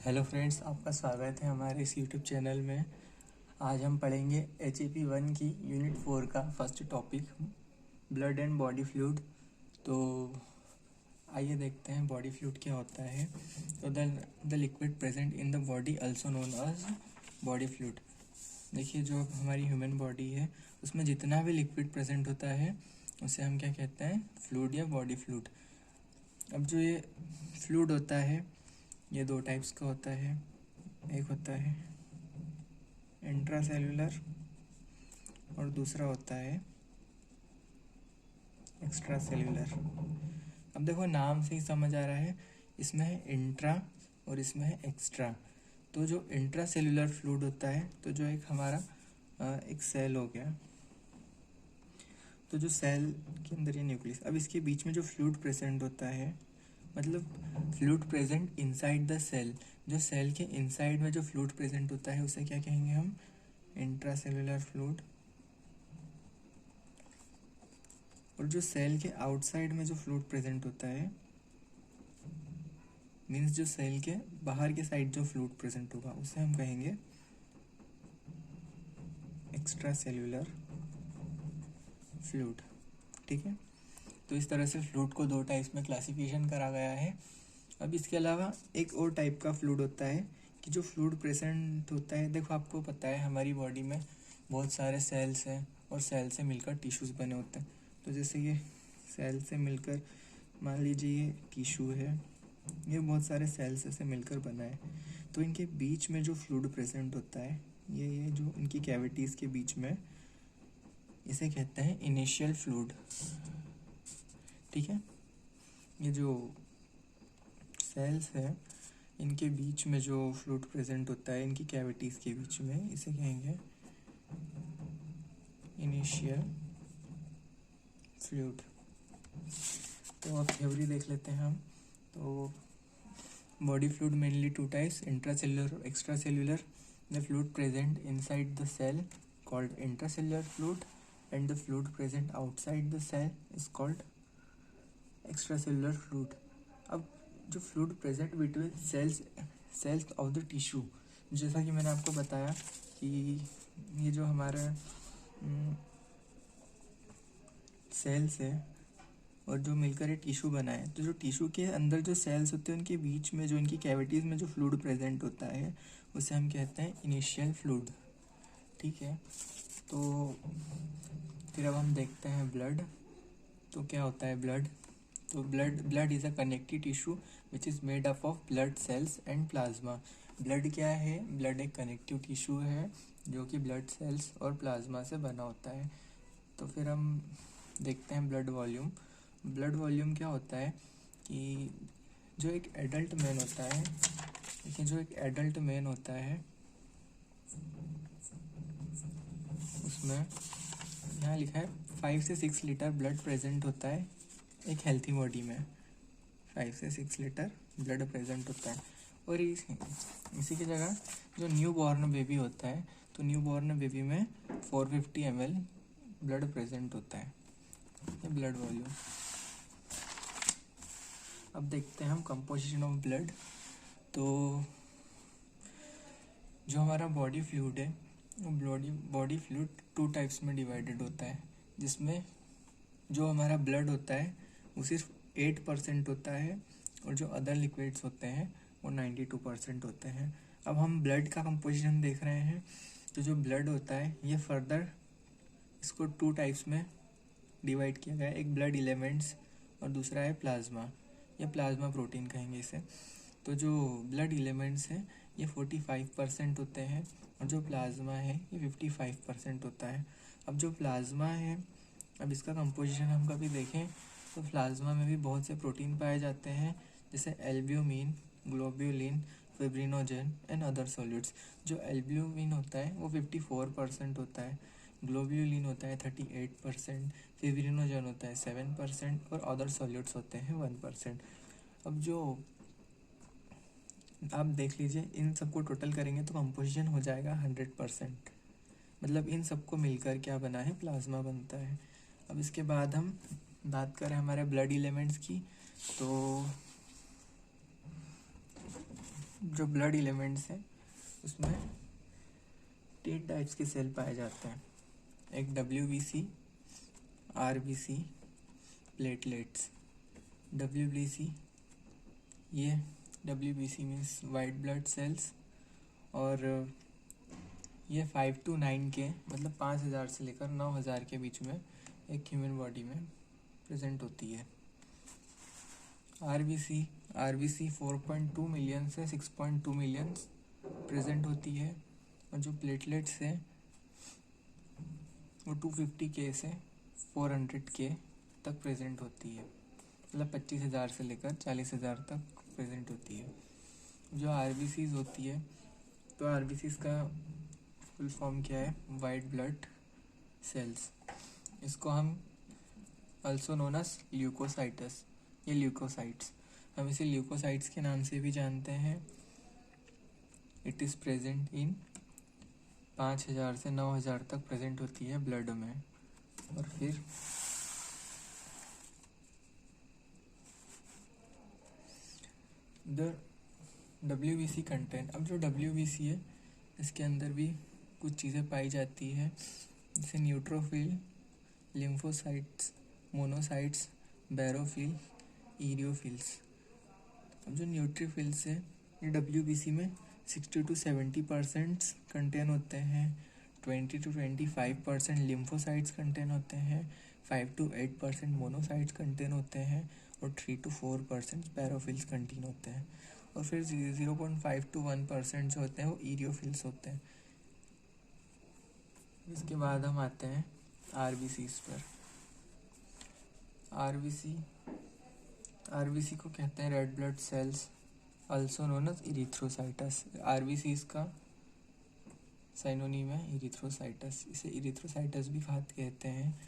Hello friends, आपका स्वागत है हमारे इस यूट्यूब चैनल में। आज हम पढ़ेंगे HAP1 की यूनिट 4 का first topic blood and body fluid. तो आइए देखते हैं बॉडी फ्लूइड क्या होता है। तो the liquid present in the body also known as body fluid. देखिए, जो हमारी ह्यूमन बॉडी है उसमें जितना भी लिक्विड प्रेजेंट होता है उसे हम क्या कहते हैं, फ्लूइड या बॉडी फ्लूइड। अब जो ये फ्लूइड होता है ये दो टाइप्स का होता है। एक होता है इंट्रासेल्युलर और दूसरा होता है एक्स्ट्रा सेल्युलर। अब देखो, नाम से ही समझ आ रहा है, इसमें है इंट्रा और इसमें है एक्स्ट्रा। तो जो इंट्रा सेल्युलर फ्लूइड होता है, तो जो एक हमारा एक सेल हो गया, तो जो सेल के अंदर ये न्यूक्लियस, अब इसके बीच में जो फ्लूइड प्रेजेंट होता है, मतलब fluid present inside the cell, जो सेल के इनसाइड में जो फ्लूइड प्रेजेंट होता है उसे क्या कहेंगे हम, इंट्रासेल्युलर फ्लूइड। और जो सेल के आउटसाइड में जो फ्लूइड प्रेजेंट होता है, मीन्स जो सेल के बाहर के साइड जो फ्लूइड प्रेजेंट होगा उसे हम कहेंगे एक्स्ट्रा सेल्युलर फ्लूइड। ठीक है, तो इस तरह से फ्लूइड को दो टाइप्स में क्लासिफिकेशन करा गया है। अब इसके अलावा एक और टाइप का फ्लूइड होता है कि जो फ्लूइड प्रेजेंट होता है, देखो आपको पता है हमारी बॉडी में बहुत सारे सेल्स हैं और सेल से मिलकर टिश्यूज़ बने होते हैं। तो जैसे ये सेल से मिलकर, मान लीजिए ये टिश्यू है, ये बहुत सारे सेल्स से मिलकर बना है। तो इनके बीच में जो फ्लूइड प्रेजेंट होता है, ये जो इनकी कैविटीज़ के बीच में, इसे कहते हैं इनिशियल फ्लूइड। ठीक है, ये जो सेल्स है इनके बीच में जो फ्लूइड प्रेजेंट होता है इनकी कैविटीज़ के बीच में, इसे कहेंगे इनिशियल फ्लूइड। तो अब थ्योरी देख लेते हैं हम। तो body fluid mainly two types, intracellular और extra cellular. The fluid present inside the cell called intracellular fluid and the fluid present outside the cell is called extra cellular fluid. अब जो fluid present between cells of the tissue, जैसा कि मैंने आपको बताया कि ये जो हमारा सेल्स है और जो मिलकर एक टिश्यू बना है, तो जो टिश्यू के अंदर जो सेल्स होते हैं उनके बीच में जो इनकी कैविटीज़ में जो फ्लूइड प्रेजेंट होता है उसे हम कहते हैं इनिशियल फ्लूइड। ठीक है, तो फिर अब हम देखते हैं ब्लड। तो क्या होता है ब्लड? तो blood is a connective tissue which is made up of blood cells and plasma. Blood क्या है? ब्लड एक कनेक्टिव टिश्यू है जो कि ब्लड सेल्स और प्लाज्मा से बना होता है। तो फिर हम देखते हैं ब्लड वॉल्यूम। ब्लड वॉल्यूम क्या होता है कि जो एक एडल्ट मैन होता है, देखिए जो एक एडल्ट मैन होता है उसमें यहाँ लिखा है 5 से 6 लीटर ब्लड प्रेजेंट होता है एक हेल्थी बॉडी में। 5 से 6 लीटर ब्लड प्रेजेंट होता है। और इसी की जगह जो न्यू बॉर्न बेबी होता है, तो न्यू बॉर्न बेबी में 450 ml ब्लड प्रेजेंट होता है, ये ब्लड वॉल्यूम। अब देखते हैं हम कंपोजिशन ऑफ ब्लड। तो जो हमारा बॉडी फ्लूइड है वो बॉडी फ्लूइड 2 टाइप्स में डिवाइडेड होता है, जिसमें जो हमारा ब्लड होता है वो सिर्फ 8% होता है और जो अदर लिक्विड्स होते हैं वो 92% होते हैं। अब हम ब्लड का कंपोजिशन देख रहे हैं। तो जो ब्लड होता है ये फर्दर इसको 2 टाइप्स में डिवाइड किया गया है, एक ब्लड एलिमेंट्स और दूसरा है प्लाज्मा, या प्लाज्मा प्रोटीन कहेंगे इसे। तो जो ब्लड एलिमेंट्स हैं ये 45% होते हैं और जो प्लाज्मा है ये 55% होता है। अब जो प्लाज्मा है, अब इसका कंपोजिशन हम कभी देखें तो प्लाज्मा में भी बहुत से प्रोटीन पाए जाते हैं, जैसे albumin, globulin, fibrinogen and other solutes. जो एल्ब्यूमिन होता है वो 54% होता है, ग्लोब्यूलिन होता है 38%, फिब्रिनोजन होता है 7% और अदर सॉल्यूड्स होते हैं 1%। अब जो आप देख लीजिए, इन सबको टोटल करेंगे तो कंपोजिशन हो जाएगा 100%। मतलब इन सबको मिलकर क्या बना है, प्लाज्मा बनता है। अब इसके बाद हम बात करें हमारे ब्लड एलिमेंट्स की। तो जो ब्लड एलिमेंट्स हैं उसमें 3 टाइप्स के सेल पाए जाते हैं। एक WBC, RBC, प्लेटलेट्स। WBC, ये WBC means white blood cells, और ये 5 to 9 के मतलब 5000 से लेकर 9000 के बीच में एक ह्यूमन बॉडी में प्रेजेंट होती है। RBC 4.2 मिलियन से 6.2 मिलियन प्रेजेंट होती है, और जो प्लेटलेट्स है वो 250 के से 400 के तक प्रेजेंट होती है, मतलब 25,000 से लेकर 40,000 तक प्रेजेंट होती है। जो RBCs होती है, तो RBCs का फुल फॉर्म क्या है? White blood cells. इसको हम अल्सो नोन एज ल्यूकोसाइटस, ये ल्यूकोसाइट्स, हम इसे ल्यूकोसाइट्स के नाम से भी जानते हैं। इट इज़ प्रेजेंट इन 5000 से 9000 तक प्रेजेंट होती है ब्लड में। और फिर द WBC कंटेंट, अब जो WBC है इसके अंदर भी कुछ चीज़ें पाई जाती है, जैसे न्यूट्रोफिल, लिम्फोसाइट्स, मोनोसाइट्स, बैरोफिल, ईरियोफिल्स। अब जो न्यूट्रोफिल्स है ये WBC में 60 to 70% कंटेन होते हैं, 20 to 25% लिम्फोसाइट्स कंटेन होते हैं, 5 to 8% मोनोसाइट्स कंटेन होते हैं, और 3 to 4% बैरोफिल्स कंटेन होते हैं, और फिर 0.5 to 1% जो होते हैं वो ईरियोफिल्स होते हैं। इसके बाद हम आते हैं RBCs पर। RBC को कहते हैं red blood cells, also known as erythrocytes. RBCs का साइनोनिम है इरिथ्रोसाइटस, इसे इरिथ्रोसाइटस भी कहते हैं।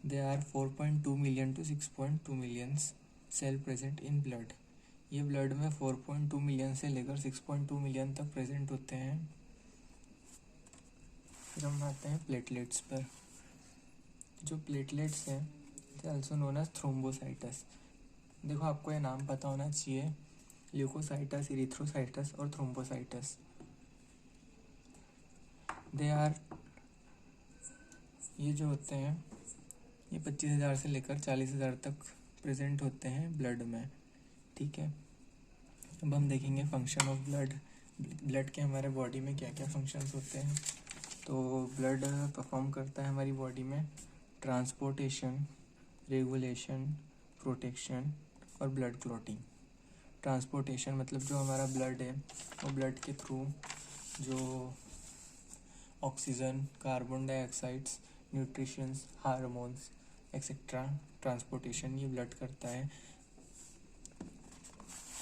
They are 4.2 million to 6.2 million cell present in blood. ये ब्लड में 4.2 मिलियन से लेकर 6.2 मिलियन तक प्रेजेंट होते हैं। फिर हम आते हैं प्लेटलेट्स पर। जो प्लेटलेट्स हैं अल्सो नोन एज थ्रोम्बोसाइटस। देखो आपको ये नाम पता होना चाहिए, ल्यूकोसाइटस, इरिथ्रोसाइटस और थ्रोम्बोसाइटस। दे आर, ये जो होते हैं ये 25,000 से लेकर 40,000 तक प्रेजेंट होते हैं ब्लड में, ठीक है। अब हम देखेंगे फंक्शन ऑफ ब्लड। ब्लड के हमारे बॉडी में क्या क्या फंक्शंस होते हैं। तो ब्लड परफॉर्म करता है हमारी बॉडी में ट्रांसपोर्टेशन, रेगुलेशन, प्रोटेक्शन और ब्लड क्लॉटिंग। ट्रांसपोर्टेशन मतलब जो हमारा ब्लड है वो ब्लड के थ्रू जो oxygen, carbon dioxides, nutritions, hormones etcetera transportation ये ब्लड करता है।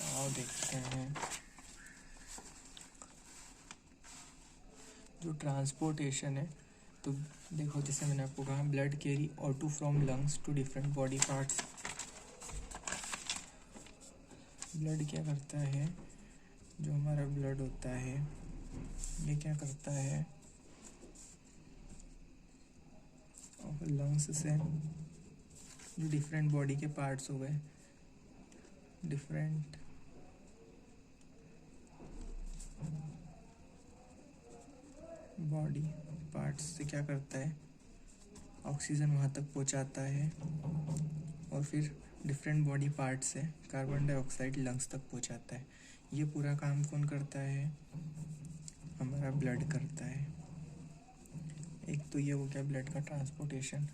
आओ देखते हैं जो ट्रांसपोर्टेशन है। तो देखो जैसे मैंने आपको कहा blood carry O2 from lungs to different body parts. Blood क्या करता है, जो हमारा ब्लड होता है ये क्या करता है, और लंग्स से जो डिफरेंट बॉडी के पार्ट्स हो गए, डिफरेंट बॉडी पार्ट्स से क्या करता है, ऑक्सीजन वहाँ तक पहुँचाता है, और फिर डिफरेंट बॉडी पार्ट से कार्बन डाइऑक्साइड लंग्स तक पहुँचाता है। ये पूरा काम कौन करता है, हमारा ब्लड करता है। एक तो ये हो गया ब्लड का ट्रांसपोर्टेशन।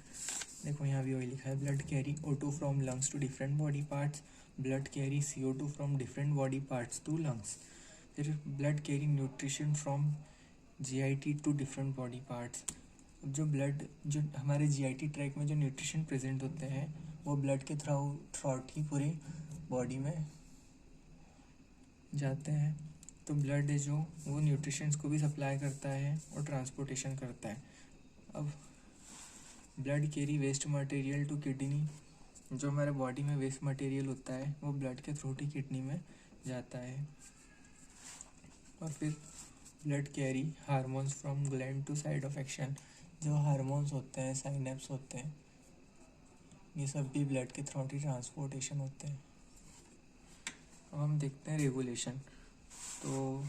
देखो यहाँ भी वही लिखा है, blood carry O2 from lungs to different body parts, blood carry CO2 from different body parts to lungs. फिर blood carry nutrition from GIT to different body parts. जो ब्लड जो हमारे GIT ट्रैक में जो न्यूट्रिशन प्रेजेंट होते हैं वो blood के थ्रू ही पूरी बॉडी में जाते हैं। तो ब्लड है जो वो न्यूट्रिशंस को भी सप्लाई करता है और ट्रांसपोर्टेशन करता है। अब blood carry waste material to kidney. जो हमारे बॉडी में वेस्ट मटेरियल होता है वो ब्लड के थ्रू ही किडनी में जाता है। और फिर blood carry hormones from gland to site of action. जो हार्मोन्स होते हैं, साइनेप्स होते हैं, ये सब भी ब्लड के थ्रू ही ट्रांसपोर्टेशन होते हैं। अब हम देखते हैं रेगुलेशन। तो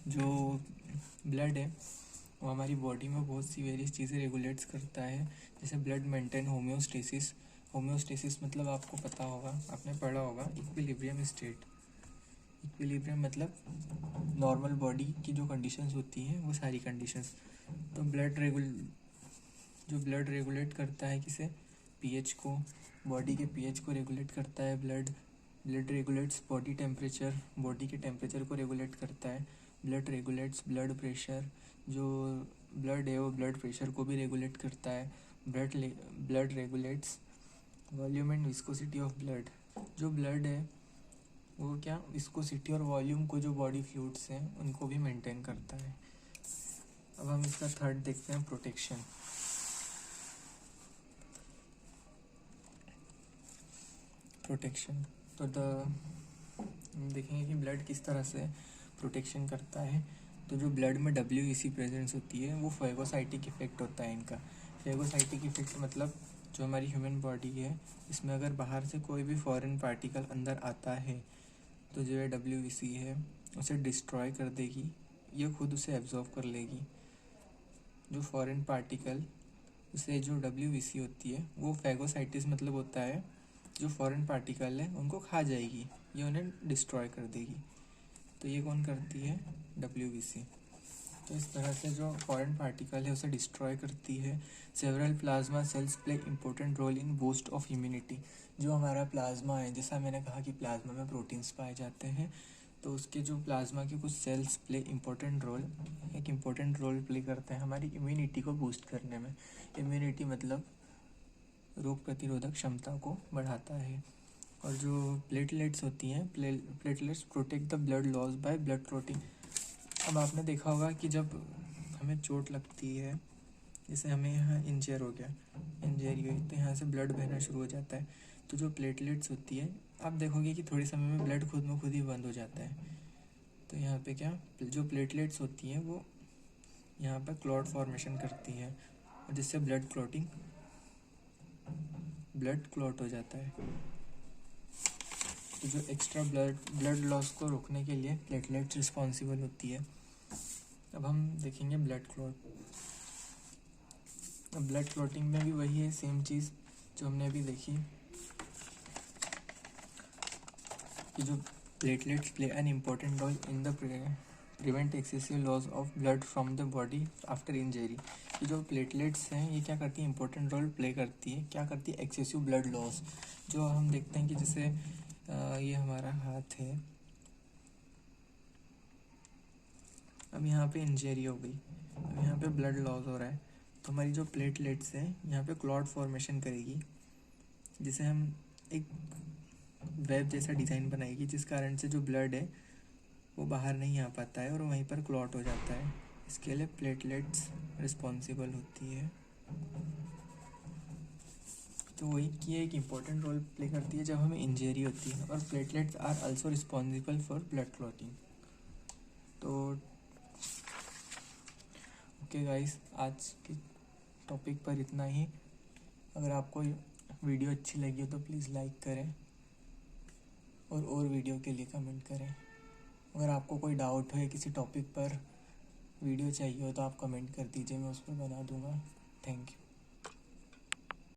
जो ब्लड है वो हमारी बॉडी में बहुत सी वेरियस चीज़ें रेगुलेट्स करता है, जैसे ब्लड मेंटेन होम्योस्टेसिस। होम्योस्टेसिस मतलब आपको पता होगा, आपने पढ़ा होगा, इक्विलिब्रियम स्टेट। इक्विलिब्रियम मतलब नॉर्मल बॉडी की जो कंडीशंस होती हैं वो सारी कंडीशंस। तो ब्लड रेगुलेट करता है किसे, पीएच को, बॉडी के पीएच को रेगुलेट करता है blood regulates body temperature, body के टेम्परेचर को रेगुलेट करता है। ब्लड रेगुलेट्स ब्लड प्रेशर, जो ब्लड है वो ब्लड प्रेशर को भी रेगुलेट करता है। Blood regulates volume and viscosity of blood. जो ब्लड है वो क्या विस्कोसिटी और वॉल्यूम को, जो बॉडी फ्लूइड्स हैं उनको भी मेंटेन करता है। अब हम इसका थर्ड देखते हैं, प्रोटेक्शन। तो देखेंगे कि ब्लड किस तरह से प्रोटेक्शन करता है। तो जो ब्लड में WBC प्रेजेंस होती है वो फेगोसाइटिक इफेक्ट होता है इनका। फेगोसाइटिक इफेक्ट मतलब जो हमारी ह्यूमन बॉडी है इसमें अगर बाहर से कोई भी फॉरेन पार्टिकल अंदर आता है तो जो है WBC है उसे डिस्ट्रॉय कर देगी, ये खुद उसे एब्जॉर्व कर लेगी। जो फॉरेन पार्टिकल उसे जो WBC होती है वो फेगोसाइटिस मतलब होता है जो फॉरेन पार्टिकल है उनको खा जाएगी, ये उन्हें डिस्ट्रॉय कर देगी। तो ये कौन करती है, WBC। तो इस तरह से जो फॉरेन पार्टिकल है उसे डिस्ट्रॉय करती है। Several plasma cells play important role in boost of immunity. जो हमारा प्लाज्मा है, जैसा मैंने कहा कि प्लाज्मा में प्रोटीन्स पाए जाते हैं, तो उसके जो प्लाज्मा के कुछ सेल्स एक इम्पोर्टेंट रोल प्ले करते हैं हमारी इम्यूनिटी को बूस्ट करने में। इम्यूनिटी मतलब रोग प्रतिरोधक क्षमता को बढ़ाता है। और जो प्लेटलेट्स होती हैं, platelets protect the blood loss by blood clotting. अब आपने देखा होगा कि जब हमें चोट लगती है, जैसे हमें यहाँ इंजरी हुई तो यहाँ से ब्लड बहना शुरू हो जाता है, तो जो प्लेटलेट्स होती है आप देखोगे कि थोड़ी समय में ब्लड खुद में खुद ही बंद हो जाता है। तो यहाँ पे क्या, जो प्लेटलेट्स होती हैं वो यहाँ पर क्लॉट फॉर्मेशन करती हैं और जिससे ब्लड क्लॉट हो जाता है। तो जो एक्स्ट्रा ब्लड लॉस को रोकने के लिए प्लेटलेट्स रिस्पॉन्सिबल होती है। अब हम देखेंगे ब्लड क्लॉट। अब ब्लड क्लॉटिंग में भी वही है, सेम चीज़ जो हमने अभी देखी कि जो platelets play an important role in the prevent excessive loss of blood from the body after injury. कि जो प्लेटलेट्स हैं ये क्या करती है, इंपॉर्टेंट रोल प्ले करती है, क्या करती है, एक्सेसिव ब्लड लॉस। जो हम देखते हैं कि जैसे ये हमारा हाथ है, अब यहाँ पे इंजरी हो गई, अब यहाँ पे ब्लड लॉस हो रहा है, तो हमारी जो प्लेटलेट्स हैं यहाँ पे क्लॉट फॉर्मेशन करेगी, जिसे हम एक वेब जैसा डिज़ाइन बनाएगी, जिस कारण से जो ब्लड है वो बाहर नहीं आ पाता है और वहीं पर क्लॉट हो जाता है। इसके लिए प्लेटलेट्स रिस्पॉन्सिबल होती है। तो वही कि एक इम्पॉर्टेंट रोल प्ले करती है जब हमें इंजरी होती है। और platelets are also responsible for blood clotting. तो ओके गाइस, आज के टॉपिक पर इतना ही। अगर आपको वीडियो अच्छी लगी हो तो प्लीज़ लाइक करें और वीडियो के लिए कमेंट करें। अगर आपको कोई डाउट हो या किसी टॉपिक पर वीडियो चाहिए हो तो आप कमेंट कर दीजिए, मैं उस पर बना दूँगा। Thank you.